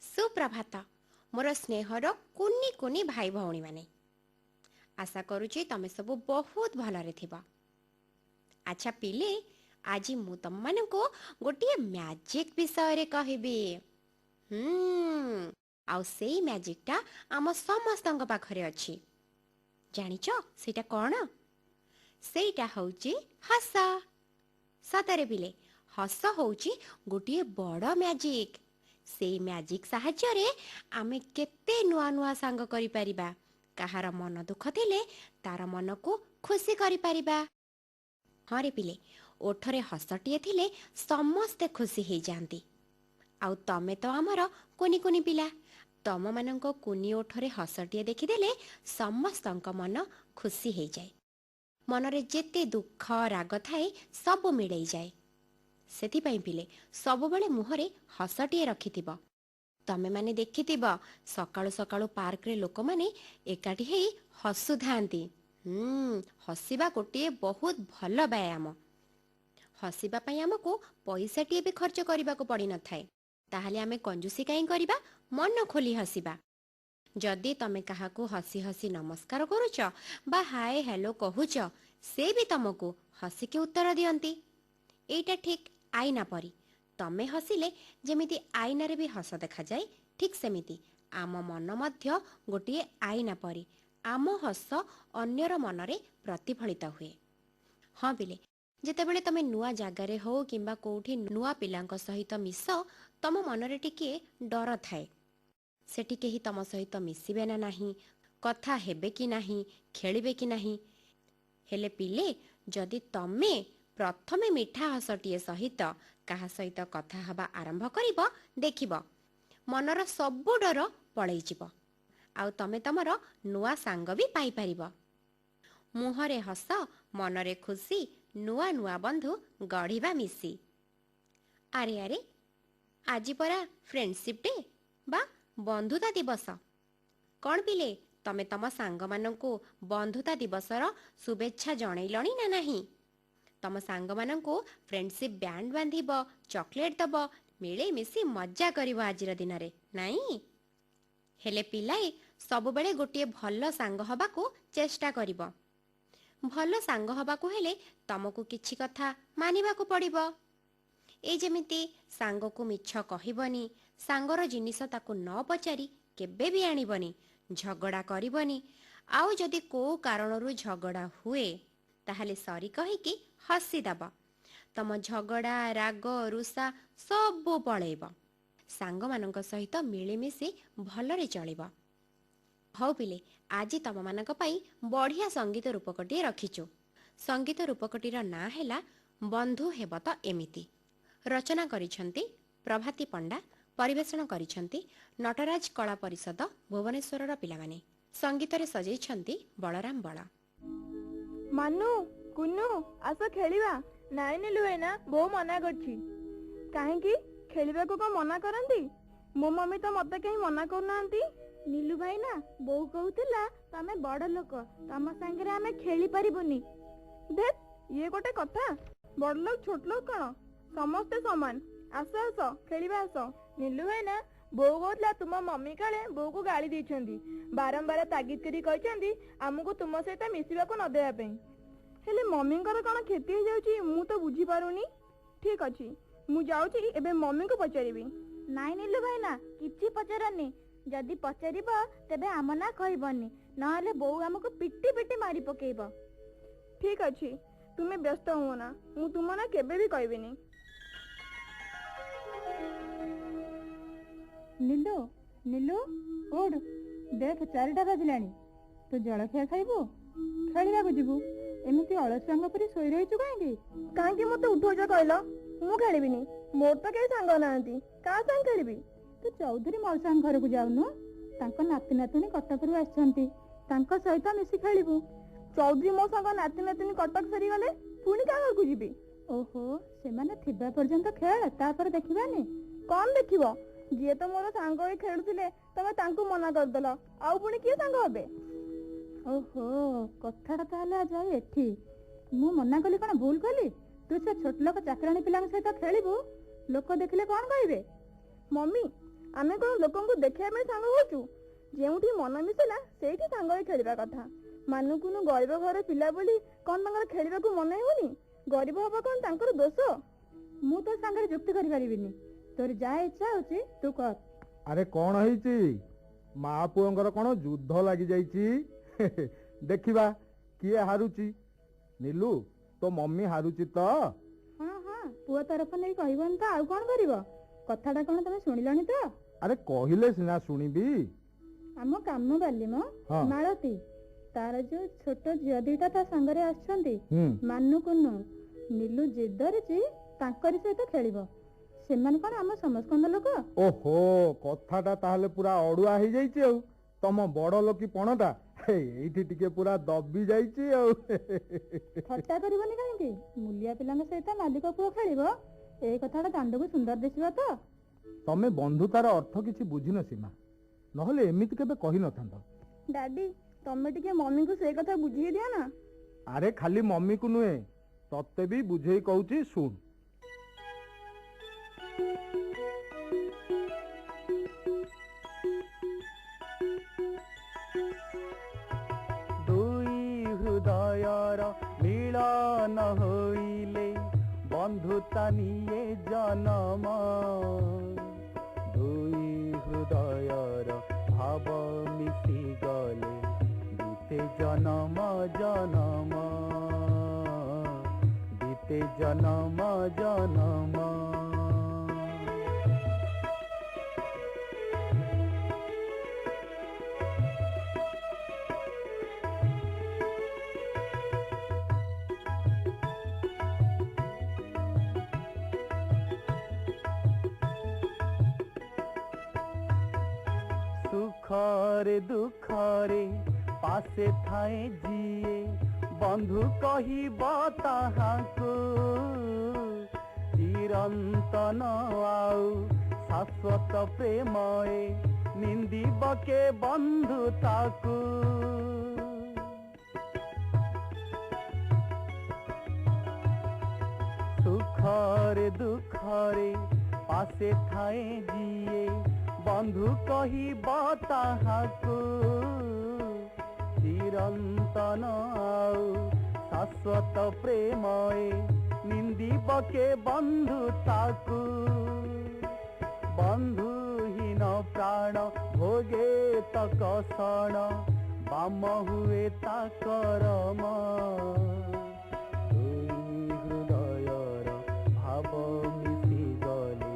सुप्रभात मोर स्नेहर कुनी कुनी भाई भौणी माने आशा करुची तमे सब बहुत भलरे थिबा। अच्छा पिले आज मु तम मानको गोटे मैजिक विषय रे कहबी। आउ सेई मैजिक टा आम समस्तंग पाखरे अछि। जानिचो सेटा कोन? सेटा होउची हस। सतरे पिले हस होउची गोटे बड़ मैजिक। सेई मैजिक साहाय्य रे आमे केते नुआ नुआ सांग करि परिबा। कहार मन दुख थिले तार मन को खुशी करि परिबा। हरे पिले ओठरे हसटिए थिले समस्ते खुशी हे जांती। आउ तमे तो आमर कुनी कुनी पिला तम मानंको कुनी ओठरे हसटिए देखि देले समस्तंक मन खुशी हे जाय। मनरे जेते दुख राग थाए सब मिलई जाए। सेति पई पिले सब बळे मुहरे हसटिए रखिथिबो। तमे माने देखिथिबो सकाळु सकाळु पार्क रे लोक माने एकाठी हेई हसु थांती। हसिबा गोटे बहुत भल व्यायाम। हसिबा पई हमको पैसाटिए भी खर्च करबाको पड़ी न थाए। ताहाले आमे कंजूसी काई करिबा मन खोली हसिबा। जदि तमे काहाकू हसी हसी नमस्कार करूच बा हाय हेलो कहूच से भी तमको हसी के उत्तर दियंती। एटा ठीक आईना परी तमे हसिले जेमिति आईना रे भी हस देखा जाए ठीक सेमिति आम मन मध्य गोटे आईना परी आम हस अन्यर मनरे प्रतिफलित हुए। हाँ बिले जेतेबेले तमे नुआ जागारे हो किंबा कोउठी नुआ पिलांक सहित मिस तम मनरे टिके डर थाए। सेठी केही तम सहित मिसिबे ना नाही, कथा हेबे कि नाही, खेलिबे कि नाही। हेले पिले जदि तमे प्रथमे मिठा हसटिए सहित काहा सहित कथा हबा आरंभ करिब देखिब मनर सबु डर पळै जिवो। आउ तमे तमर नुआ सांग भी पाई परिब। मुहरे हस मनरे खुशी नुआ नुआ बंधु गढ़िबा मिसी। अरे अरे आजि परा फ्रेंडशिप डे बा बंधुता दिवस। कौन पिले तमे तम सांग मानंकु बंधुता दिवसर शुभेच्छा जणैलणी ना नाही? तम सांग मानंकु फ्रेंडशिप बैंड बांधिब, चॉकलेट दब, मिले मिसी मजा करिवो आजिर दिन रे नाई? हेले पिलाए सब बेले गोटे भल सांग हबाकू चेष्टा करिब। भल सांग हबाकू हेले तमको किछि कथा मानिबाकू पड़िबो। ए जेमिति सांग को मिछ कहिबनी, सांगर जिनिस ताकू न पचारि केबे भी आनिबनी, झगड़ा करिबनी। आउ जदि को कारणरू झगड़ा हुए ताहाले सरी कहिकी हसी दब। तम झगड़ा राग रुषा सबु पळेइब। सांग मानक सहित मिलिमिशि भलरे चलिब। हौ पिले आज तम मानक पाई बढ़िया संगीत रूपकटी रखिछु। संगीत रूपकटीर ना हेला बंधु हेब त एमिति। रचना करिछंती प्रभाती पंडा, परिवेषण करिछंती नटराज कला परिषद भुवनेश्वरर पिलामाने। संगीत रे सजेइछंती बलराम बळ। मानु कुनु आस खेलिबा। नाइ निलु ना बो मना करछि। काहेकि खेलिबाको को मना करंती? मो मम्मी तो मते कहीं मना करनांती। नीलू भाई ना बो कहूतिला तमे बड़ लोक तम संगे आमे खेली परिबुनी। देख ये गोटे कथा। बड़ लोक छोट लोक कण समस्ते समान। आस आस खेलिबा आस। नीलू भाई ना बो कहूतिला तुम मम्मी काले बो को गाली दैछंती, बारंबार तागिद करी कहछंती हमको तुम सहित मिसिबाको न देबा पई। हेले मम्मींकर कण क्षति हो जाउची मु तो बुझी पारुनी। ठीक अछि मु जाउची एबे मम्मी को पचारिबी। नाइ नीलू भाई ना किछि पचारनी। जदि पचारिब तेबे आम ना कहबनी, नहले बो हमको पिटी पिटी मारी पकेइब। ठीक अछि तुमे व्यस्त हो ना, मु तुम ना केबे भी कहबिनी। नीलू नीलू उठ देख 4टा बाजिलानी तू जलखिया खाइबू खेलिବାକୁ ଯିବୁ ଏମିତି ଅଳସୁଆଙ୍କ ପରି ଶୋଇ ରହିଛୁ କାହିଁକି ମତେ ଉଠଉଛ କହିଲ ମୁଁ ଖେଳିବିନି ମୋର ତ କେହି ସାଙ୍ଗ ନାହାନ୍ତି କାହା ସାଙ୍ଗେ ଖେଳିବି ତୁ ଚୌଧୁରୀ ମଉସାଙ୍କ ଘରକୁ ଯାଉନୁ ତାଙ୍କ ନାତି ନାତୁଣୀ କଟକରୁ ଆସିଛନ୍ତି ତାଙ୍କ ସହିତ ମିଶି ଖେଳିବୁ ଚୌଧୁରୀ ମଉସାଙ୍କ ନାତି ନାତୁଣୀ କଟକ ଫେରିଗଲେ ପୁଣି କାହା ଘରକୁ ଯିବି ଓହୋ ସେମାନେ ଥିବା ପର୍ଯ୍ୟନ୍ତ ଖେଳ ତାପରେ ଦେଖିବାନି କଣ ଦେଖିବ ଯିଏ ତ ମୋର ସାଙ୍ଗ ହୋଇ ଖେଳୁଥିଲେ ତମେ ତାଙ୍କୁ ମନା କରିଦେଲ ଆଉ ପୁଣି କିଏ ସାଙ୍ଗ ହେବେ ଓହୋ କଥାଟା ତାହେଲେ ଯାଇ ଏଠି ମୁଁ ମନା କଲି କଣ ଭୁଲ କଲି ତୁ ସେ ଛୋଟ ଲୋକ ଚାକରାଣୀ ପିଲାଙ୍କ ସହିତ ଖେଳିବୁ ଲୋକ ଦେଖିଲେ କଣ କହିବେ ମମି ଆମେ କଣ ଲୋକଙ୍କୁ ଦେଖିବା ପାଇଁ ସାଙ୍ଗ ହଉଛୁ ଯେଉଁଠି ମନ ମିଶିଲା ସେଇଠି ସାଙ୍ଗ ହୋଇ ଖେଳିବା କଥା ମାନୁକୁନୁ ଗରିବ ଘର ପିଲା ବୋଲି କଣ ତାଙ୍କର ଖେଳିବାକୁ ମନେ ହେଉନି ଗରିବ ହବା କଣ ତାଙ୍କର ଦୋଷ ମୁଁ ତୋ ସାଙ୍ଗରେ ଯୁକ୍ତି କରିପାରିବିନି ତୋର ଯାହା ଇଚ୍ଛା ହଉଛି ତୁ କର ଆରେ କଣ ହେଇଛି ମା ପୁଅଙ୍କର କଣ ଯୁଦ୍ଧ ଲାଗି ଯାଇଛି ଦେଖିବା କିଏ ହାରୁଛି ନିଲୁ ତୋ ମମି ହାରୁଛି ତ ହଁ ହଁ ପୁଅ ତରଫ ନେଇ କହିବନି ତ ଆଉ କଣ କରିବ କଥାଟା କଣ ତମେ ଶୁଣିଲଣି ତ ଆରେ କହିଲେ ସିନା ଶୁଣିବି ଆମ କାମ ବାଲି ମ ମାଳତୀ ତାର ଯୋଉ ଛୋଟ ଝିଅ ଦିଟା ତା ସାଙ୍ଗରେ ଆସିଛନ୍ତି ମାନୁକୁନୁ ନିଲୁ ଜିଦ୍ ଧରିଛି ତାଙ୍କରି ସହିତ ଖେଳିବ ସେମାନେ କଣ ଆମ ସମସ୍କନ୍ଦ ଲୋକ ଓହୋ କଥାଟା ତାହେଲେ ପୁରା ଅଡୁଆ ହେଇଯାଇଛି ଆଉ ତମ ବଡ ଲୋକୀ ପଣଟା ଏଇଠି ଟିକେ ପୁରା ଦବି ଯାଇଛି ଆଉ ଥଟ୍ଟା କରିବନି କାହିଁକି ମୁଲିଆ ପିଲାଙ୍କ ସହିତ ମାଲିକ ପୁଅ ଖେଳିବ ଏଇ କଥାଟା ଦାଣ୍ଡକୁ ସୁନ୍ଦର ଦିଶିବ ତ ତମେ ବନ୍ଧୁତାର ଅର୍ଥ କିଛି ବୁଝିନ ସୀମା ନହେଲେ ଏମିତି କେବେ କହିନଥାନ୍ତ ଡାଡି ତମେ ଟିକେ ମମିଙ୍କୁ ସେଇ କଥା ବୁଝେଇ ଦିଅ ନା ଆରେ ଖାଲି ମମିକୁ ନୁହେଁ ତତେ ବି ବୁଝେଇ କହୁଛି ଶୁଣ ହୃଦୟର ମିଳନ ହୋଇଲେ ବନ୍ଧୁତା ନିଏ ଜନମ ଦୁଇ ହୃଦୟର ଭାବ ମିଶି ଗଲେ ବିତେ ଜନମ ଜନମ ବିତେ ଜନମ ଜନମ सुखरे दुखरे पासे थाए जिए बंधु कहिब ताहाको चिरंतन आउ शाश्वत प्रेमए निंदिब के बंधु ताकू सुखरे दुखरे पासे थाए जिए बंधु कहिब ताहाको चिरंतन आउ शाश्वत प्रेमए निंदिब के बंधु ताकू बंधुहीन प्राण भोगे तक सण बाम हुए ताकरम हृदयर भाव मिशि गले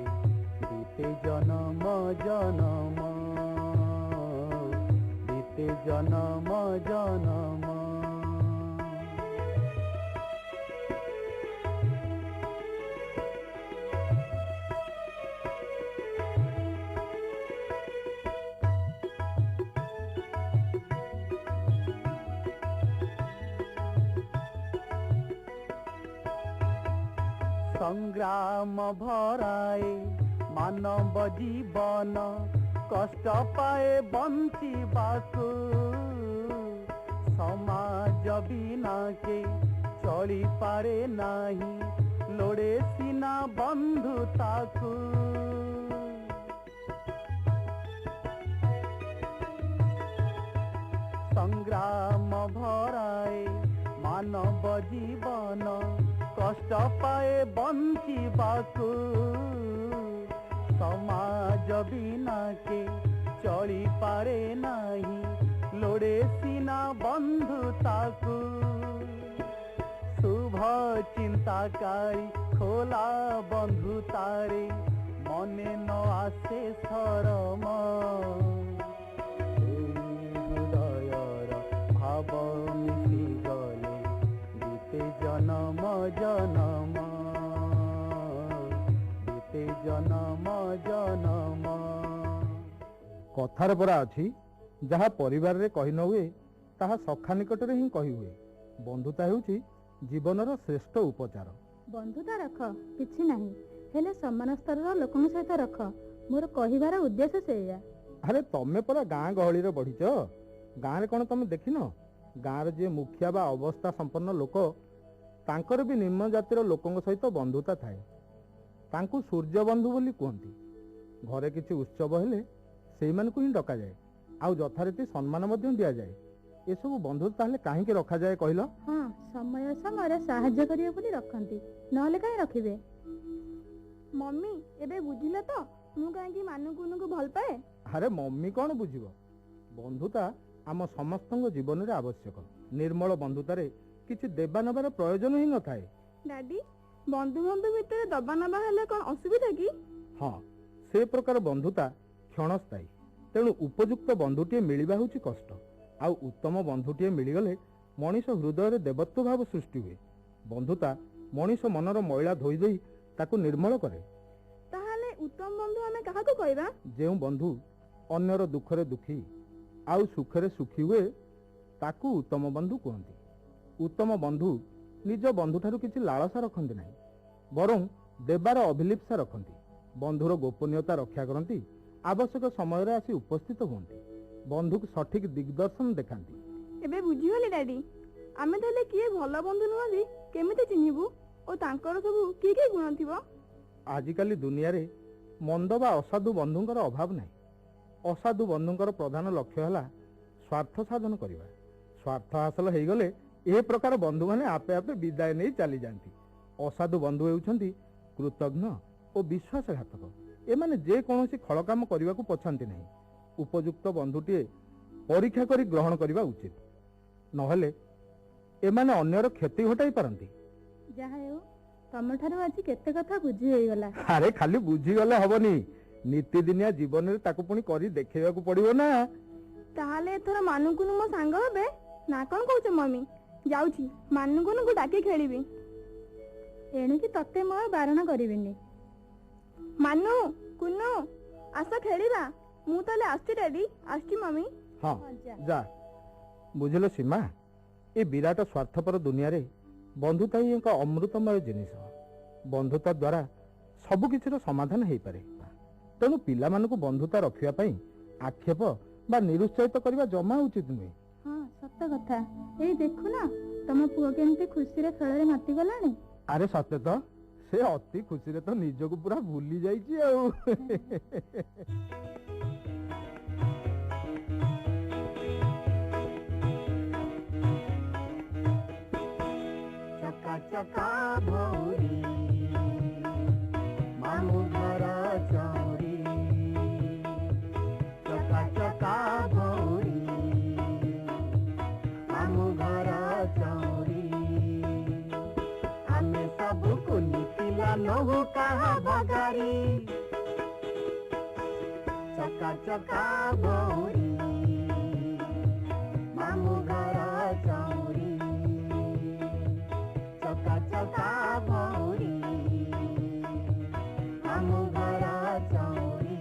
बीते जन्म जन्म बीते जन्म जन्म संग्राम भराए मानव जीवन कष्ट पाए बंचिबाकू समाज बिना के चली पारे नाही लोड़े सीना बंधुताकू संग्राम भराए मानव जीवन कष्ट पाए बंचिबाकू समाज बिना के चली पारे नाही लोड़े सीना बंधुताकू शुभ चिंताकारी खोला बंधुतारे मने न आसे शरम ଜନମ ଜନମ। କଥାରେ ପରା ଅଛି, ଯାହା ପରିବାରରେ କହି ନ ହୁଏ ତାହା ସଖା ନିକଟରେ ହିଁ କହି ହୁଏ। ବନ୍ଧୁତା ହେଉଛି ଜୀବନର ଶ୍ରେଷ୍ଠ ଉପଚାର। ବନ୍ଧୁତା ରଖ, କିଛି ନାହିଁ, ହେଲେ ସମାନ ସ୍ତରର ଲୋକଙ୍କ ସହିତ ରଖ। ମୋର କହିବାର ଉଦ୍ଦେଶ୍ୟ ସେଇଆ। ଆରେ ତମେ ପରା ଗାଁ ଗହଳିରେ ବଢିଛ, ଗାଁରେ କ'ଣ ତମେ ଦେଖିନ? ଗାଁରେ ଯିଏ ମୁଖିଆ ବା ଅବସ୍ଥା ସମ୍ପନ୍ନ ଲୋକ, ତାଙ୍କର ବି ନିମ୍ନ ଜାତିର ଲୋକଙ୍କ ସହିତ ବନ୍ଧୁତା ଥାଏ। ତାଙ୍କୁ ସୂର୍ଯ୍ୟ ବନ୍ଧୁ ବୋଲି କୁହନ୍ତି। ଘରେ କିଛି ଉତ୍ସବ ହେଲେ ସେଇମାନଙ୍କୁ ହିଁ ଡକାଯାଏ, ଆଉ ଯଥାରୀତି ସମ୍ମାନ ମଧ୍ୟ ଦିଆଯାଏ। ଏସବୁ ବନ୍ଧୁ ତାହେଲେ କାହିଁକି ରଖାଯାଏ କହିଲ? ହଁ, ସମୟ ସମୟରେ ସାହାଯ୍ୟ କରିବେ ବୋଲି ରଖନ୍ତି, ନହେଲେ କାହିଁ ରଖିବେ? ମମି, ଏବେ ବୁଝିଲ ତ ମୁଁ କାହିଁକି ମାନୁକୁନୁକୁ ଭଲ ପାଏ? ଆରେ ମମି କ'ଣ ବୁଝିବ? ବନ୍ଧୁତା ଆମ ସମସ୍ତଙ୍କ ଜୀବନରେ ଆବଶ୍ୟକ। ନିର୍ମଳ ବନ୍ଧୁତାରେ କିଛି ଦେବା ନେବାର ପ୍ରୟୋଜନ ହିଁ ନଥାଏ। ଡାଡି, ବନ୍ଧୁ ବନ୍ଧୁ ଭିତରେ ଦବା ନବା ହେଲେ କ'ଣ ଅସୁବିଧା କି? ହଁ, ସେ ପ୍ରକାର ବନ୍ଧୁତା କ୍ଷଣସ୍ଥାୟୀ। ତେଣୁ ଉପଯୁକ୍ତ ବନ୍ଧୁଟିଏ ମିଳିବା ହେଉଛି କଷ୍ଟ। ଆଉ ଉତ୍ତମ ବନ୍ଧୁଟିଏ ମିଳିଗଲେ ମଣିଷ ହୃଦୟରେ ଦେବତ୍ୱ ଭାବ ସୃଷ୍ଟି ହୁଏ। ବନ୍ଧୁତା ମଣିଷ ମନର ମଇଳା ଧୋଇ ଦେଇ ତାକୁ ନିର୍ମଳ କରେ। ତାହେଲେ ଉତ୍ତମ ବନ୍ଧୁ ଆମେ କାହାକୁ କହିବା? ଯେଉଁ ବନ୍ଧୁ ଅନ୍ୟର ଦୁଃଖରେ ଦୁଃଖୀ ଆଉ ସୁଖରେ ସୁଖୀ ହୁଏ, ତାକୁ ଉତ୍ତମ ବନ୍ଧୁ କୁହନ୍ତି। ଉତ୍ତମ ବନ୍ଧୁ ନିଜ ବନ୍ଧୁଠାରୁ କିଛି ଲାଳସା ରଖନ୍ତି ନାହିଁ, ବରଂ ଦେବାର ଅଭିଲିପ୍ସା ରଖନ୍ତି। ବନ୍ଧୁର ଗୋପନୀୟତା ରକ୍ଷା କରନ୍ତି, ଆବଶ୍ୟକ ସମୟରେ ଆସି ଉପସ୍ଥିତ ହୁଅନ୍ତି, ବନ୍ଧୁକୁ ସଠିକ ଦିଗଦର୍ଶନ ଦେଖାନ୍ତି। ଏବେ ବୁଝିଗଲି ଡାଡି। ଆମେ ତାହେଲେ କିଏ ଭଲ ବନ୍ଧୁ ନୁହନ୍ତି କେମିତି ଚିହ୍ନିବୁ? ଓ ତାଙ୍କର ସବୁ କି କି ଗୁଣ ଥିବ? ଆଜିକାଲି ଦୁନିଆରେ ମନ୍ଦ ବା ଅସାଧୁ ବନ୍ଧୁଙ୍କର ଅଭାବ ନାହିଁ। ଅସାଧୁ ବନ୍ଧୁଙ୍କର ପ୍ରଧାନ ଲକ୍ଷ୍ୟ ହେଲା ସ୍ୱାର୍ଥ ସାଧନ କରିବା। ସ୍ୱାର୍ଥ ହାସଲ ହେଇଗଲେ ଏ ପ୍ରକାର ବନ୍ଧୁମାନେ ଆପେ ଆପେ ବିଦାୟ ନେଇ ଚାଲିଯାଆନ୍ତି। ଅସାଧୁ ବନ୍ଧୁ ହେଉଛନ୍ତି କୃତଘ୍ନ ଓ ବିଶ୍ୱାସଘାତକ। ଏମାନେ ଯେକୌଣସି ଖଳ କାମ କରିବାକୁ ପଛାନ୍ତି ନାହିଁ। ଉପଯୁକ୍ତ ବନ୍ଧୁଟିଏ ପରୀକ୍ଷା କରି ଗ୍ରହଣ କରିବା ଉଚିତ, ନହେଲେ ଏମାନେ ଅନ୍ୟର କ୍ଷତି ଘଟାଇ ପାରନ୍ତି। ଯାହା ହେଉ, ତମଠାରୁ ଆଜି କେତେ କଥା ବୁଝି ହେଇଗଲା। ଆରେ ଖାଲି ବୁଝିଗଲେ ହବନି, ନୀତିଦିନିଆ ଜୀବନରେ ତାକୁ ପୁଣି କରି ଦେଖେଇବାକୁ ପଡିବ ନା। ତାହେଲେ ଏଥର ମାନୁକୁନୁ ମୋ ସାଙ୍ଗ ହେବେ ନା କ'ଣ କହୁଛ ମମି? ଯାଉଛି, ମାନୁକୁନୁକୁ ଡାକି ଖେଳିବି। ଏଣିକି ତତେ ମୁଁ ଆଉ ବାରଣ କରିବିନି। ମାନୁ, କୁନୁ, ଆସ ଖେଳିବା। ମୁଁ ତାହେଲେ ଆସୁଛି ଡାଡି। ଆସୁଛି ମମି। ହଁ, ଯା। ବୁଝିଲ ସୀମା, ଏ ବିରାଟ ସ୍ୱାର୍ଥପର ଦୁନିଆରେ ବନ୍ଧୁତା ହିଁ ଏକ ଅମୃତମୟ ଜିନିଷ। ବନ୍ଧୁତା ଦ୍ୱାରା ସବୁ କିଛିର ସମାଧାନ ହେଇପାରେ। ତେଣୁ ପିଲାମାନଙ୍କୁ ବନ୍ଧୁତା ରଖିବା ପାଇଁ ଆକ୍ଷେପ ବା ନିରୁତ୍ସାହିତ କରିବା ଜମା ଉଚିତ ନୁହେଁ। ହଁ, ସତ କଥା। ଏଇ ଦେଖୁନ, ତମ ପୁଅ କେମିତି ଖୁସିରେ ଖେଳରେ ମାତିଗଲାଣି। ଆରେ ସତେ ତ, ସେ ଅତି ଖୁସିରେ ତ ନିଜକୁ ପୁରା ଭୁଲି ଯାଇଛି ଆଉ। ଚକା ଚକା ଭଉରୀ ମାମୁଁ ଘର ଚଉରୀ। ଚକା ଚକା ଭଉରୀ ମାମୁଁ ଘର ଚଉରୀ। ଆମେ ସବୁ କୁନି ପିଲା ନହୁ କାହା ବଗାରୀ। ଚକା ଚକା ଭଉରୀ ମାମୁଁ ଘର ଚଉରୀ। ଚକା ଚକା ଭଉରୀ ମାମୁଁ ଘର ଚଉରୀ।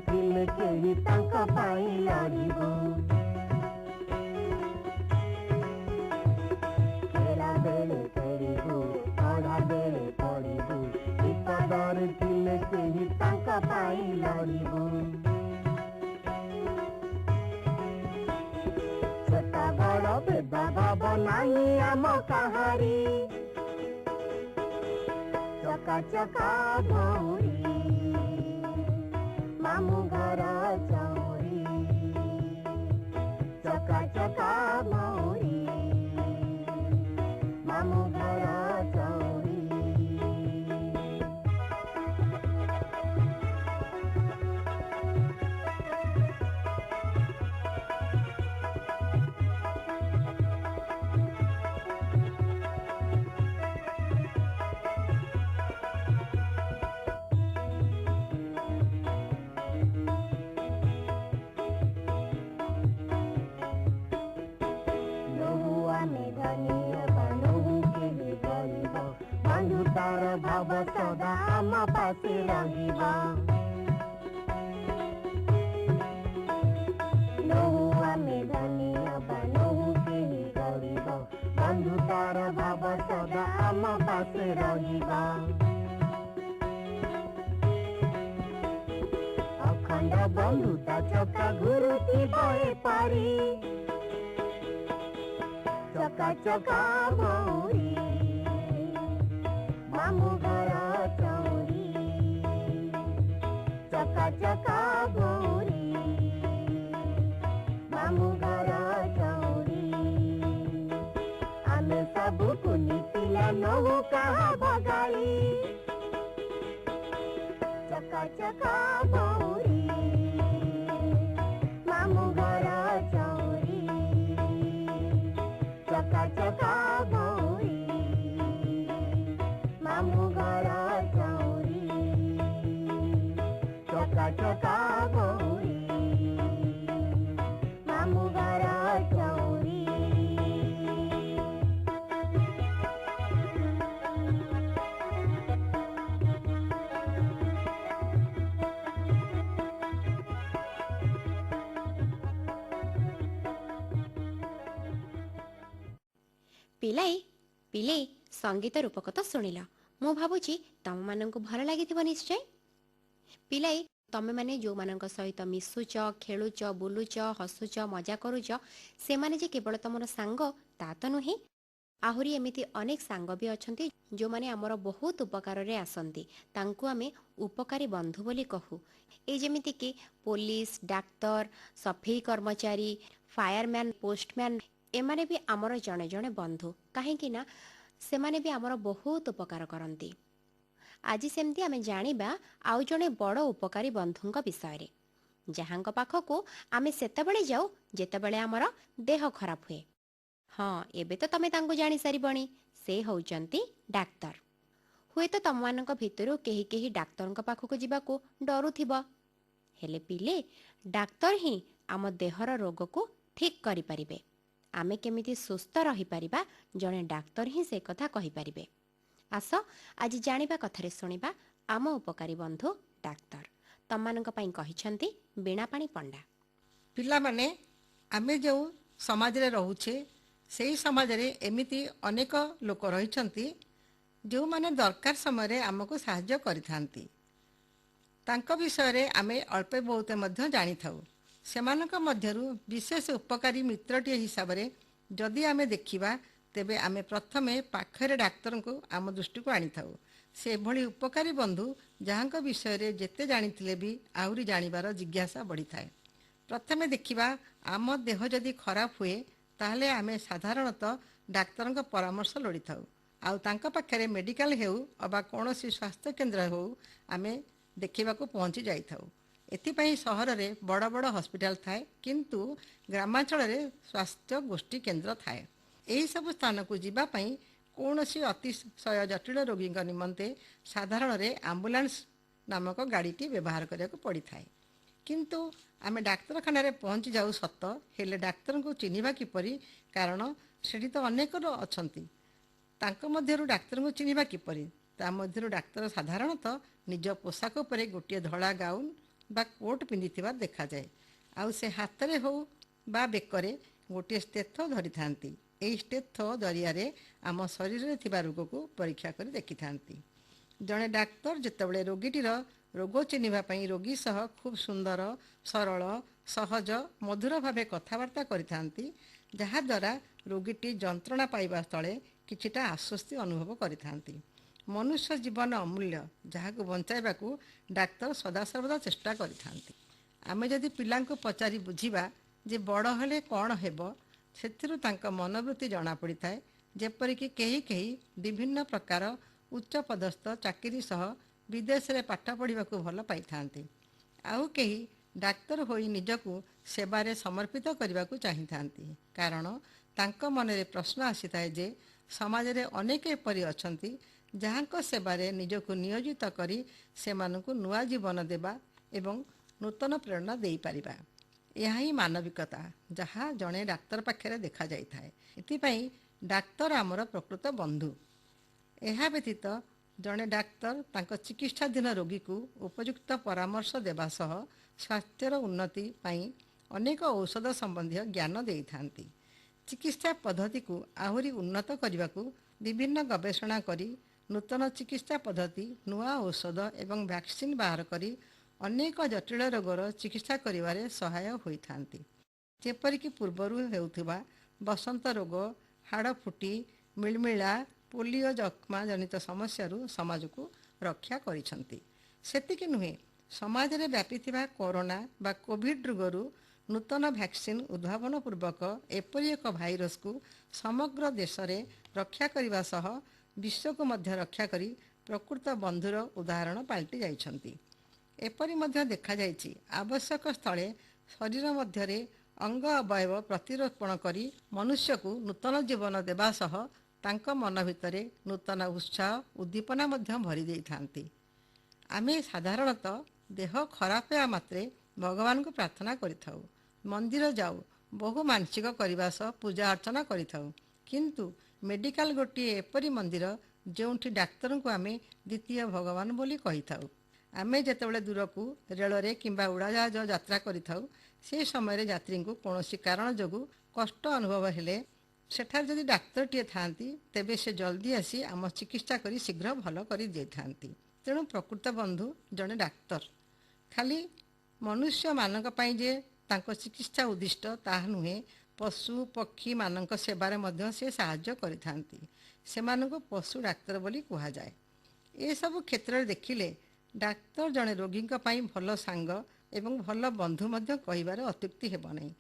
ଥିଲେ କେହି ତାଙ୍କ ପାଇଁ ଲଢ଼ିବୁ। ଖେଳା ବେଳେ ଖେଳିବୁ, ପଢ଼ା ବେଳେ ପଢ଼ିବୁ। ବିପଦରେ ଥିଲେ କେହି ତାଙ୍କ ପାଇଁ ଲଢ଼ିବୁ। ଛୋଟ ବଡ଼ ଭେଦଭାବ ନାହିଁ ଆମ କାହାରି। ଚକା ଚକା ଭଉରୀ ମାମୁଁ ଘର ଚଉରୀ। ଚକା ଚକା ଭଉରୀ ମାମୁଁ ଘର ଚଉରୀ। ତାର ଭାବ ସଦା ଆମ ପାଶେ ରହିବ। ନୋହୁ ଆମେ ଧନୀ ହବା ନୋହୁ କେହି ଗରିବ, ବନ୍ଧୁ ତାର ଭାବ ସଦା ଆମ ପାଶେ ରହିବ। ଅଖଣ୍ଡ ବନ୍ଧୁତା ଚକା ଘୁରୁଥିବ ଏପରି, ଚକା ଚକା ଭଉଁରୀ ମାମୁଁ ଘର ଚଉରୀ, ଚକା ଚକା ଭଉଁରୀ ମାମୁଁ ଘର ଚଉରୀ। ଆମେ ସବୁ କୁନି ପିଲା ନୋହୁ କାହା ଭଗାଳି, ଚକା ଚକା ଭଉଁରୀ ମାମୁଁ ଘର ଚଉରୀ, ଚକା ଚକା ଭଉଁରୀ ମାମୁଁ ଘର ଚଉରୀ, ଚକା ଚକା ଭଉଁରୀ ମାମୁଁ ଘର ଚଉରୀ। ପିଲାଏ ପିଲେ ସଙ୍ଗୀତ ରୂପକ ତ ଶୁଣିଲ। ମୁଁ ଭାବୁଛି ତମମାନଙ୍କୁ ଭଲ ଲାଗିଥିବ ନିଶ୍ଚୟ। ପିଲାଏ ତମେମାନେ ଯେଉଁମାନଙ୍କ ସହିତ ମିଶୁଛ, ଖେଳୁଛ, ବୁଲୁଛ, ହସୁଛ, ମଜା କରୁଛ, ସେମାନେ ଯେ କେବଳ ତମର ସାଙ୍ଗ ତା ତ ନୁହେଁ। ଆହୁରି ଏମିତି ଅନେକ ସାଙ୍ଗ ବି ଅଛନ୍ତି ଯେଉଁମାନେ ଆମର ବହୁତ ଉପକାରରେ ଆସନ୍ତି। ତାଙ୍କୁ ଆମେ ଉପକାରୀ ବନ୍ଧୁ ବୋଲି କହୁ। ଏଇ ଯେମିତିକି ପୋଲିସ, ଡାକ୍ତର, ସଫେଇ କର୍ମଚାରୀ, ଫାୟାରମ୍ୟାନ୍, ପୋଷ୍ଟମ୍ୟାନ୍, ଏମାନେ ବି ଆମର ଜଣେ ଜଣେ ବନ୍ଧୁ। କାହିଁକି ନା ସେମାନେ ବି ଆମର ବହୁତ ଉପକାର କରନ୍ତି। ଆଜି ସେମିତି ଆମେ ଜାଣିବା ଆଉ ଜଣେ ବଡ଼ ଉପକାରୀ ବନ୍ଧୁଙ୍କ ବିଷୟରେ, ଯାହାଙ୍କ ପାଖକୁ ଆମେ ସେତେବେଳେ ଯାଉ ଯେତେବେଳେ ଆମର ଦେହ ଖରାପ ହୁଏ। ହଁ, ଏବେ ତ ତମେ ତାଙ୍କୁ ଜାଣିସାରିବଣି। ସେ ହେଉଛନ୍ତି ଡାକ୍ତର। ହୁଏତ ତମମାନଙ୍କ ଭିତରୁ କେହି କେହି ଡାକ୍ତରଙ୍କ ପାଖକୁ ଯିବାକୁ ଡରୁଥିବ। ହେଲେ ପିଲେ, ଡାକ୍ତର ହିଁ ଆମ ଦେହର ରୋଗକୁ ଠିକ୍ କରିପାରିବେ। ଆମେ କେମିତି ସୁସ୍ଥ ରହିପାରିବା, ଜଣେ ଡାକ୍ତର ହିଁ ସେ କଥା କହିପାରିବେ। ଆସ ଆଜି ଜାଣିବା କଥାରେ ଶୁଣିବା ଆମ ଉପକାରୀ ବନ୍ଧୁ ଡାକ୍ତର। ତମମାନଙ୍କ ପାଇଁ କହିଛନ୍ତି ବୀଣାପାଣି ପଣ୍ଡା। ପିଲାମାନେ, ଆମେ ଯେଉଁ ସମାଜରେ ରହୁଛେ, ସେହି ସମାଜରେ ଏମିତି ଅନେକ ଲୋକ ରହିଛନ୍ତି ଯେଉଁମାନେ ଦରକାର ସମୟରେ ଆମକୁ ସାହାଯ୍ୟ କରିଥାନ୍ତି। ତାଙ୍କ ବିଷୟରେ ଆମେ ଅଳ୍ପ ବହୁତ ମଧ୍ୟ ଜାଣିଥାଉ। ସେମାନଙ୍କ ମଧ୍ୟରୁ ବିଶେଷ ଉପକାରୀ ମିତ୍ରଟିଏ ହିସାବରେ ଯଦି ଆମେ ଦେଖିବା, ତେବେ ଆମେ ପ୍ରଥମେ ପାଖରେ ଡାକ୍ତରଙ୍କୁ ଆମ ଦୃଷ୍ଟିକୁ ଆଣିଥାଉ। ସେଭଳି ଉପକାରୀ ବନ୍ଧୁ ଯାହାଙ୍କ ବିଷୟରେ ଯେତେ ଜାଣିଥିଲେ ବି ଆହୁରି ଜାଣିବାର ଜିଜ୍ଞାସା ବଢ଼ିଥାଏ। ପ୍ରଥମେ ଦେଖିବା, ଆମ ଦେହ ଯଦି ଖରାପ ହୁଏ ତାହେଲେ ଆମେ ସାଧାରଣତଃ ଡାକ୍ତରଙ୍କ ପରାମର୍ଶ ଲୋଡ଼ିଥାଉ। ଆଉ ତାଙ୍କ ପାଖରେ ମେଡ଼ିକାଲ ହେଉ ଅବା କୌଣସି ସ୍ୱାସ୍ଥ୍ୟ କେନ୍ଦ୍ର ହେଉ, ଆମେ ଦେଖିବାକୁ ପହଞ୍ଚି ଯାଇଥାଉ। ଏଥିପାଇଁ ସହରରେ ବଡ଼ ବଡ଼ ହସ୍ପିଟାଲ ଥାଏ, କିନ୍ତୁ ଗ୍ରାମାଞ୍ଚଳରେ ସ୍ୱାସ୍ଥ୍ୟ ଗୋଷ୍ଠୀ କେନ୍ଦ୍ର ଥାଏ। ଏହିସବୁ ସ୍ଥାନକୁ ଯିବା ପାଇଁ କୌଣସି ଅତିଶୟ ଜଟିଳ ରୋଗୀଙ୍କ ନିମନ୍ତେ ସାଧାରଣରେ ଆମ୍ବୁଲାନ୍ସ ନାମକ ଗାଡ଼ିଟି ବ୍ୟବହାର କରିବାକୁ ପଡ଼ିଥାଏ। କିନ୍ତୁ ଆମେ ଡାକ୍ତରଖାନାରେ ପହଞ୍ଚି ଯାଉ ସତ, ହେଲେ ଡାକ୍ତରଙ୍କୁ ଚିହ୍ନିବା କିପରି? କାରଣ ସେଠି ତ ଅନେକ ଅଛନ୍ତି। ତାଙ୍କ ମଧ୍ୟରୁ ଡାକ୍ତରଙ୍କୁ ଚିହ୍ନିବା କିପରି? ତା ମଧ୍ୟରୁ ଡାକ୍ତର ସାଧାରଣତଃ ନିଜ ପୋଷାକ ଉପରେ ଗୋଟିଏ ଧଳା ଗାଉନ ବା କୋଟ୍ ପିନ୍ଧିଥିବା ଦେଖାଯାଏ। ଆଉ ସେ ହାତରେ ହେଉ ବା ବେକରେ ଗୋଟିଏ ଷ୍ଟେଥୋ ଧରିଥାନ୍ତି। ଏହି ଷ୍ଟେଥୋ ଜରିଆରେ ଆମ ଶରୀରରେ ଥିବା ରୋଗକୁ ପରୀକ୍ଷା କରି ଦେଖିଥାନ୍ତି। ଜଣେ ଡାକ୍ତର ଯେତେବେଳେ ରୋଗୀଟିର ରୋଗ ଚିହ୍ନିବା ପାଇଁ ରୋଗୀ ସହ ଖୁବ୍ ସୁନ୍ଦର, ସରଳ, ସହଜ, ମଧୁର ଭାବେ କଥାବାର୍ତ୍ତା କରିଥାନ୍ତି, ଯାହାଦ୍ୱାରା ରୋଗୀଟି ଯନ୍ତ୍ରଣା ପାଇବା ସ୍ଥଳେ କିଛିଟା ଆଶ୍ୱସ୍ତି ଅନୁଭବ କରିଥାନ୍ତି। ମନୁଷ୍ୟ ଜୀବନ ଅମୂଲ୍ୟ, ଯାହାକୁ ବଞ୍ଚାଇବାକୁ ଡାକ୍ତର ସଦାସର୍ବଦା ଚେଷ୍ଟା କରିଥାନ୍ତି। ଆମେ ଯଦି ପିଲାଙ୍କୁ ପଚାରି ବୁଝିବା ଯେ ବଡ଼ ହେଲେ କ'ଣ ହେବ, ସେଥିରୁ ତାଙ୍କ ମନୋବୃତ୍ତି ଜଣାପଡ଼ିଥାଏ। ଯେପରିକି କେହି କେହି ବିଭିନ୍ନ ପ୍ରକାର ଉଚ୍ଚପଦସ୍ଥ ଚାକିରି ସହ ବିଦେଶରେ ପାଠ ପଢ଼ିବାକୁ ଭଲ ପାଇଥାନ୍ତି। ଆଉ କେହି ଡାକ୍ତର ହୋଇ ନିଜକୁ ସେବାରେ ସମର୍ପିତ କରିବାକୁ ଚାହିଁଥାନ୍ତି। କାରଣ ତାଙ୍କ ମନରେ ପ୍ରଶ୍ନ ଆସିଥାଏ ଯେ ସମାଜରେ ଅନେକ ଏପରି ଅଛନ୍ତି ଯାହାଙ୍କ ସେବାରେ ନିଜକୁ ନିୟୋଜିତ କରି ସେମାନଙ୍କୁ ନୂଆ ଜୀବନ ଦେବା ଏବଂ ନୂତନ ପ୍ରେରଣା ଦେଇପାରିବା। ଏହା ହିଁ ମାନବିକତା, ଯାହା ଜଣେ ଡାକ୍ତର ପାଖରେ ଦେଖାଯାଇଥାଏ। ଏଥିପାଇଁ ଡାକ୍ତର ଆମର ପ୍ରକୃତ ବନ୍ଧୁ। ଏହା ବ୍ୟତୀତ ଜଣେ ଡାକ୍ତର ତାଙ୍କ ଚିକିତ୍ସାଧୀନ ରୋଗୀକୁ ଉପଯୁକ୍ତ ପରାମର୍ଶ ଦେବା ସହ ସ୍ୱାସ୍ଥ୍ୟର ଉନ୍ନତି ପାଇଁ ଅନେକ ଔଷଧ ସମ୍ବନ୍ଧୀୟ ଜ୍ଞାନ ଦେଇଥାନ୍ତି। ଚିକିତ୍ସା ପଦ୍ଧତିକୁ ଆହୁରି ଉନ୍ନତ କରିବାକୁ ବିଭିନ୍ନ ଗବେଷଣା କରି ନୂତନ ଚିକିତ୍ସା ପଦ୍ଧତି, ନୂଆ ଔଷଧ ଏବଂ ଭ୍ୟାକ୍ସିନ୍ ବାହାର କରି ଅନେକ ଜଟିଳ ରୋଗର ଚିକିତ୍ସା କରିବାରେ ସହାୟ ହୋଇଥାନ୍ତି। ଯେପରିକି ପୂର୍ବରୁ ହେଉଥିବା ବସନ୍ତ ରୋଗ, ହାଡ଼ ଫୁଟି, ମିଳିମିଳା, ପୋଲିଓ ଯକ୍ଷ୍ମା ଜନିତ ସମସ୍ୟାରୁ ସମାଜକୁ ରକ୍ଷା କରିଛନ୍ତି। ସେତିକି ନୁହେଁ, ସମାଜରେ ବ୍ୟାପିଥିବା କରୋନା ବା କୋଭିଡ୍ ରୋଗରୁ ନୂତନ ଭ୍ୟାକ୍ସିନ୍ ଉଦ୍ଭାବନ ପୂର୍ବକ ଏପରି ଏକ ଭାଇରସକୁ ସମଗ୍ର ଦେଶରେ ରକ୍ଷା କରିବା ସହ ବିଶ୍ୱକୁ ମଧ୍ୟ ରକ୍ଷା କରି ପ୍ରକୃତ ବନ୍ଧୁର ଉଦାହରଣ ପାଲଟି ଯାଇଛନ୍ତି। ଏପରି ମଧ୍ୟ ଦେଖାଯାଇଛି, ଆବଶ୍ୟକ ସ୍ଥଳେ ଶରୀର ମଧ୍ୟରେ ଅଙ୍ଗ ଅବୟବ ପ୍ରତିରୋପଣ କରି ମନୁଷ୍ୟକୁ ନୂତନ ଜୀବନ ଦେବା ସହ ତାଙ୍କ ମନ ଭିତରେ ନୂତନ ଉତ୍ସାହ ଉଦ୍ଦୀପନା ମଧ୍ୟ ଭରି ଦେଇଥାନ୍ତି। ଆମେ ସାଧାରଣତଃ ଦେହ ଖରାପ ହେବା ମାତ୍ରେ ଭଗବାନଙ୍କୁ ପ୍ରାର୍ଥନା କରିଥାଉ, ମନ୍ଦିର ଯାଉ, ବହୁ ମାନସିକ କରିବା ସହ ପୂଜା ଅର୍ଚ୍ଚନା କରିଥାଉ। କିନ୍ତୁ ମେଡ଼ିକାଲ ଗୋଟିଏ ଏପରି ମନ୍ଦିର ଯେଉଁଠି ଡାକ୍ତରଙ୍କୁ ଆମେ ଦ୍ୱିତୀୟ ଭଗବାନ ବୋଲି କହିଥାଉ। ଆମେ ଯେତେବେଳେ ଦୂରକୁ ରେଳରେ କିମ୍ବା ଉଡ଼ାଜାହାଜ ଯାତ୍ରା କରିଥାଉ, ସେ ସମୟରେ ଯାତ୍ରୀଙ୍କୁ କୌଣସି କାରଣ ଯୋଗୁଁ କଷ୍ଟ ଅନୁଭବ ହେଲେ ସେଠାରେ ଯଦି ଡାକ୍ତରଟିଏ ଥାଆନ୍ତି, ତେବେ ସେ ଜଲ୍ଦି ଆସି ଆମ ଚିକିତ୍ସା କରି ଶୀଘ୍ର ଭଲ କରିଦେଇଥାନ୍ତି। ତେଣୁ ପ୍ରକୃତ ବନ୍ଧୁ ଜଣେ ଡାକ୍ତର। ଖାଲି ମନୁଷ୍ୟମାନଙ୍କ ପାଇଁ ଯେ ତାଙ୍କ ଚିକିତ୍ସା ଉଦ୍ଦିଷ୍ଟ ତାହା ନୁହେଁ, ପଶୁ ପକ୍ଷୀମାନଙ୍କ ସେବାରେ ମଧ୍ୟ ସେ ସାହାଯ୍ୟ କରିଥାନ୍ତି। ସେମାନଙ୍କୁ ପଶୁ ଡାକ୍ତର ବୋଲି କୁହାଯାଏ। ଏସବୁ କ୍ଷେତ୍ରରେ ଦେଖିଲେ ଡାକ୍ତର ଜଣେ ରୋଗୀଙ୍କ ପାଇଁ ଭଲ ସାଙ୍ଗ ଏବଂ ଭଲ ବନ୍ଧୁ ମଧ୍ୟ କହିବାର ଅତ୍ୟୁକ୍ତି ହେବ ନାହିଁ।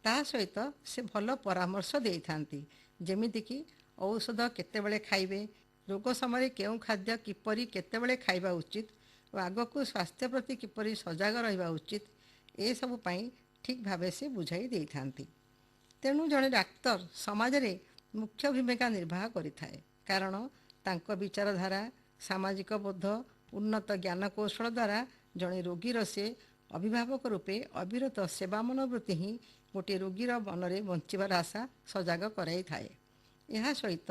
ତା ସହିତ ସେ ଭଲ ପରାମର୍ଶ ଦେଇଥାନ୍ତି, ଯେମିତିକି ଔଷଧ କେତେବେଳେ ଖାଇବେ, ରୋଗ ସମୟରେ କେଉଁ ଖାଦ୍ୟ କିପରି କେତେବେଳେ ଖାଇବା ଉଚିତ ଓ ଆଗକୁ ସ୍ୱାସ୍ଥ୍ୟ ପ୍ରତି କିପରି ସଜାଗ ରହିବା ଉଚିତ, ଏସବୁ ପାଇଁ ଠିକ୍ ଭାବେ ସେ ବୁଝାଇ ଦେଇଥାନ୍ତି। ତେଣୁ ଜଣେ ଡାକ୍ତର ସମାଜରେ ମୁଖ୍ୟ ଭୂମିକା ନିର୍ବାହ କରିଥାଏ, କାରଣ ତାଙ୍କ ବିଚାରଧାରା, ସାମାଜିକ ବୋଧ, ଉନ୍ନତ ଜ୍ଞାନକୌଶଳ ଦ୍ୱାରା ଜଣେ ରୋଗୀର ସେ ଅଭିଭାବକ ରୂପେ ଅବିରତ ସେବା ମନୋବୃତ୍ତି ହିଁ ଗୋଟିଏ ରୋଗୀର ମନରେ ବଞ୍ଚିବାର ଆଶା ସଜାଗ କରାଇଥାଏ। ଏହା ସହିତ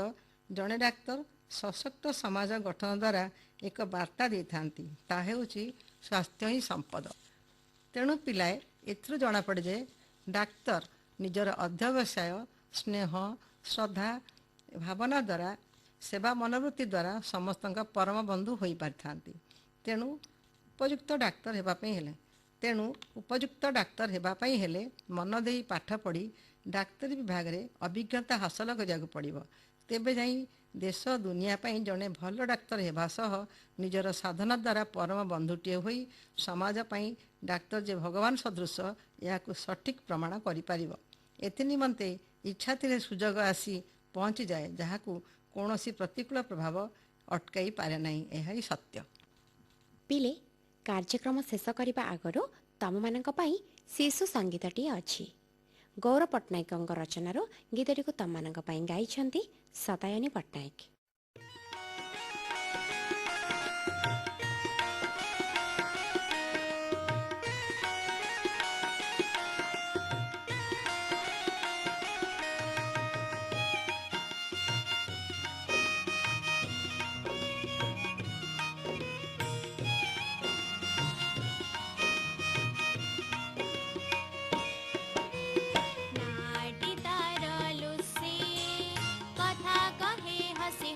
ଜଣେ ଡାକ୍ତର ସଶକ୍ତ ସମାଜ ଗଠନ ଦ୍ୱାରା ଏକ ବାର୍ତ୍ତା ଦେଇଥାନ୍ତି, ତାହା ହେଉଛି ସ୍ୱାସ୍ଥ୍ୟ ହିଁ ସମ୍ପଦ। ତେଣୁ ପିଲାଏ, ଏଥିରୁ ଜଣାପଡ଼େ ଯେ ଡାକ୍ତର ନିଜର ଅଧ୍ୟବସାୟ, ସ୍ନେହ, ଶ୍ରଦ୍ଧା, ଭାବନା ଦ୍ୱାରା, ସେବା ମନୋବୃତ୍ତି ଦ୍ୱାରା ସମସ୍ତଙ୍କ ପରମ ବନ୍ଧୁ ହୋଇପାରିଥାନ୍ତି। ତେଣୁ ଉପଯୁକ୍ତ ଡାକ୍ତର ହେବା ପାଇଁ ହେଲେ ମନ ଦେଇ ପାଠ ପଢ଼ି ଡାକ୍ତରୀ ବିଭାଗରେ ଅଭିଜ୍ଞତା ହାସଲ କରିବାକୁ ପଡ଼ିବ। ତେବେ ଯାଇ ଦେଶ ଦୁନିଆ ପାଇଁ ଜଣେ ଭଲ ଡାକ୍ତର ହେବା ସହ ନିଜର ସାଧନା ଦ୍ୱାରା ପରମ ବନ୍ଧୁଟିଏ ହୋଇ ସମାଜ ପାଇଁ ଡାକ୍ତର ଯେ ଭଗବାନ ସଦୃଶ, ଏହାକୁ ସଠିକ୍ ପ୍ରମାଣ କରିପାରିବ। ଏଥିନିମନ୍ତେ ଇଚ୍ଛା ଥିଲେ ସୁଯୋଗ ଆସି ପହଞ୍ଚିଯାଏ, ଯାହାକୁ କୌଣସି ପ୍ରତିକୂଳ ପ୍ରଭାବ ଅଟକାଇ ପାରେ ନାହିଁ। ଏହା ହିଁ ସତ୍ୟ। ପିଲେ, କାର୍ଯ୍ୟକ୍ରମ ଶେଷ କରିବା ଆଗରୁ ତମମାନଙ୍କ ପାଇଁ ଶିଶୁ ସଙ୍ଗୀତଟିଏ ଅଛି। ଗୌର ପଟ୍ଟନାୟକଙ୍କ ରଚନାରୁ ଗୀତଟିକୁ ତମମାନଙ୍କ ପାଇଁ ଗାଇଛନ୍ତି ସଦାୟନୀ ପଟ୍ଟନାୟକ। नाटी तार लुसी कथा कहे हसी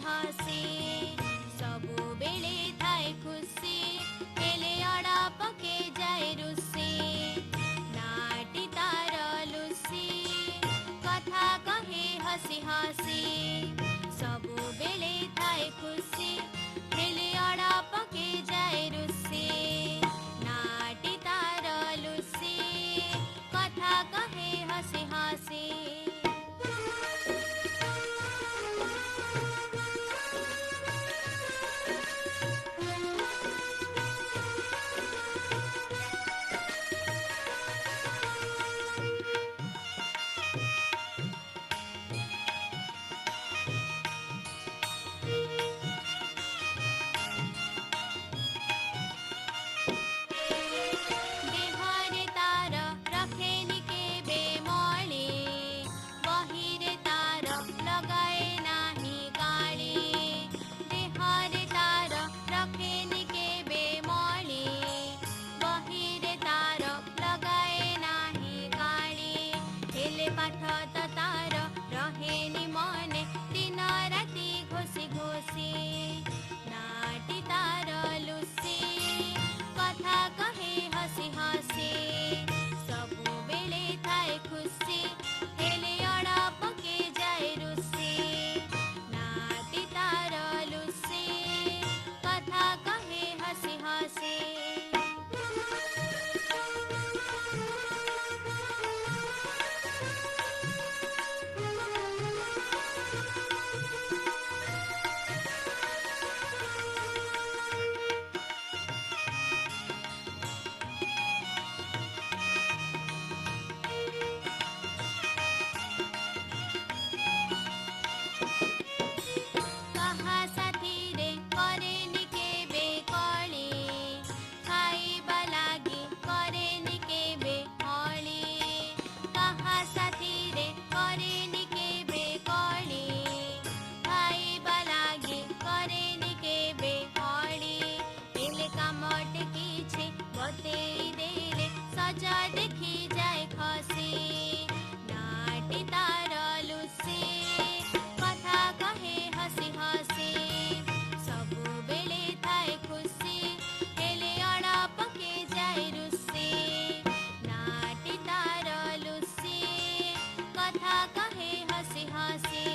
ମଜା ଦେଖି ଯାଏ ଖସି ନାଟି ତାର ଲୁସି କଥା କହେ ହସି ହସି ସବୁବେଳେ ଥାଏ ଖୁସି ହେଲେ ଅଳପକେ ଯାଏ ରୁଷି ନାଟି ତାର ଲୁସି କଥା କହେ ହସି ହସି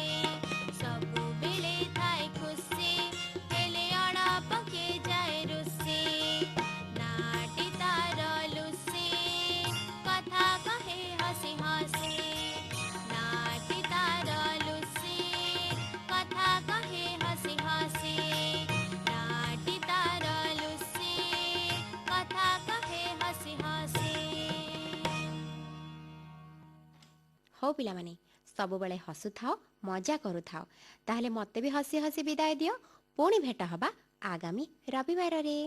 ସବୁବେଳେ ଥାଏ ଖୁସି ହେଲେ ଅଳପକେ ଯାଏ ରୁଷି ନାଟି ତାର ଲୁସି କଥା କହେ ହସି ହସି ନାଟି ତାର ଲୁସି କଥା କହେ ହସି ହସି ନାଟି ତାର ଲୁସି କଥା କହେ ହସି ହସି। ହଉ ପିଲାମାନେ ସବୁବେଳେ ହସୁଥାଅ ମଜା କରୁଥାଅ ତାହେଲେ ମୋତେ ବି ହସି ହସି ବିଦାୟ ଦିଅ ପୁଣି ଭେଟ ହବା ଆଗାମୀ ରବିବାରରେ।